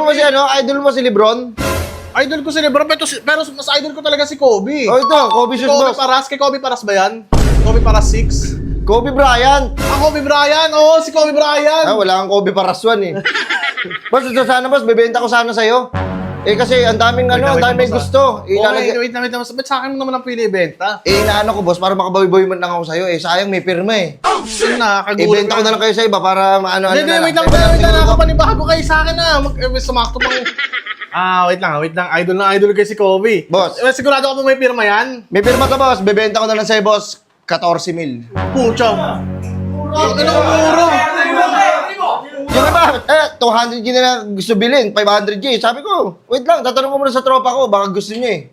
mo si ano? Idol mo si Lebron? Idol ko si Lebron, pero mas idol ko talaga si Kobe. Oh, ito. Kobe Si shoes, Kobe boss. Paras, kay Kobe Paras ba yan? Kobe Paras 6? Kobe Bryant. Kobe Bryant, oo, si Kobe Bryant. Wala kang Kobe Paraswan eh. Boss, ito sana boss, bebenta ko sana sa'yo. Eh kasi ang daming ang daming gusto. Wait na. Ba't sa akin mo naman ang pinibenta? Inaano ko boss, para makabawi-bawi man lang ako sa'yo. Sayang may pirma eh. Yun na, kagulat Ibenta ko na lang kayo sa iba para maano-ano Hindi, na wait lang, nakakapanibago kayo sa akin na. Sumakto pang... wait lang. Idol kayo si Kobe. Boss. Sigurado ka po may pirma yan? May pirma to boss, bebenta ko na lang sa'yo boss. 14 mil. Pucha. Ano ko muro? Yung iba, 200K na lang gusto bilhin, 500K. Sabi ko, wait lang, tatanong ko muna sa tropa ko, baka gusto niyo eh.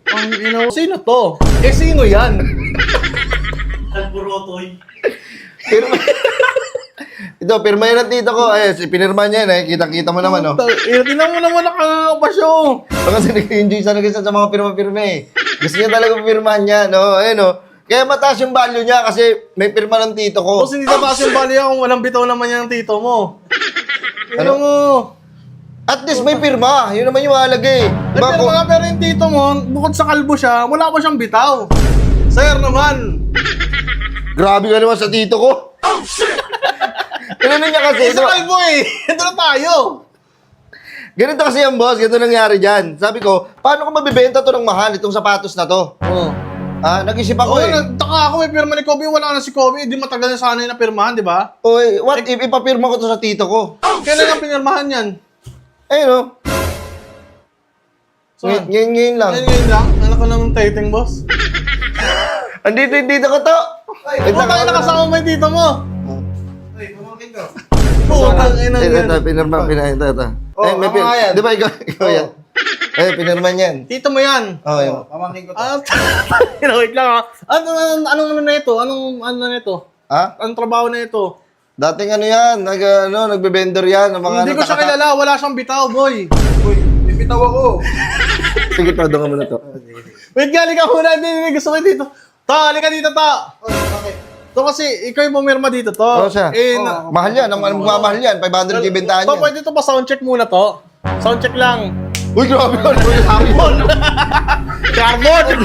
Sino to? Sino yan? Pirma. Ito, pirma yan ang tito ko. Pinirma niya yan eh. Kita-kita mo naman, oh. Tingnan mo naman nakakapasyo. Kasi nag-enjoy sana kasi sa mga pirma-pirma eh. Gusto niya talaga pirmahan niya, no? Ayun, oh. Kaya mataas yung value niya kasi may pirma ng tito ko. Kasi hindi tapas yung value kung walang bitaw naman yung tito mo. Ano mo? At least may pirma. Yun naman yung mahalaga eh. Pero yung tito mo, bukod sa kalbo siya, wala pa siyang bitaw. Sir naman. Grabe ka naman sa tito ko. Oh, shit! Ganun niya kasi. Sa kalbo eh. Ito na tayo. Ganito kasi yung boss. Ganito nangyari dyan. Sabi ko, paano ko mabibenta to ng mahal itong sapatos na to? Oo. Nag-isip ako eh. Nagtaka ako, may pirma ni Kobe, wala na si Kobe, di matagal na sana yung napirmahan, di ba? Oy, what if ipapirma ko to sa tito ko? Kailan ang pinirmahan yan? Ayun oh. So, Ngayon lang. Ngayon lang? Anak ko ng titing, boss. Andito yung tito ko to. Huwag tayo nakasama mo yung tito mo. Ay, pamangkin ko. Putang ina Ito, yan. pinirma. Ito. Oh, May ako nga yan. Di ba ikaw yan? Pinirma niyan. Tito mo yan. Oh, yun. Pamangkin ko to. Wait lang ha. Anong ano na ito? Anong ano na ito? Ha? Anong trabaho na ito? Dating ano yan, nagbe-vendor yan ng mga Hindi ko siya kilala, wala siyang bitaw, boy. Uy, bibitaw ako. Sige, doon ka muna to. Wait, gali ka muna. Hindi, gusto ko dito. Halika dito, Uy, bakit? To kasi, ikaw yung pumirma dito, to. Oo siya. Mahal yan, ang magmamahal yan. 500K bentahan To, yan. pwede to pa soundcheck muna to. Soundcheck lang. Uy, grabe ka. Carbon! Carbon!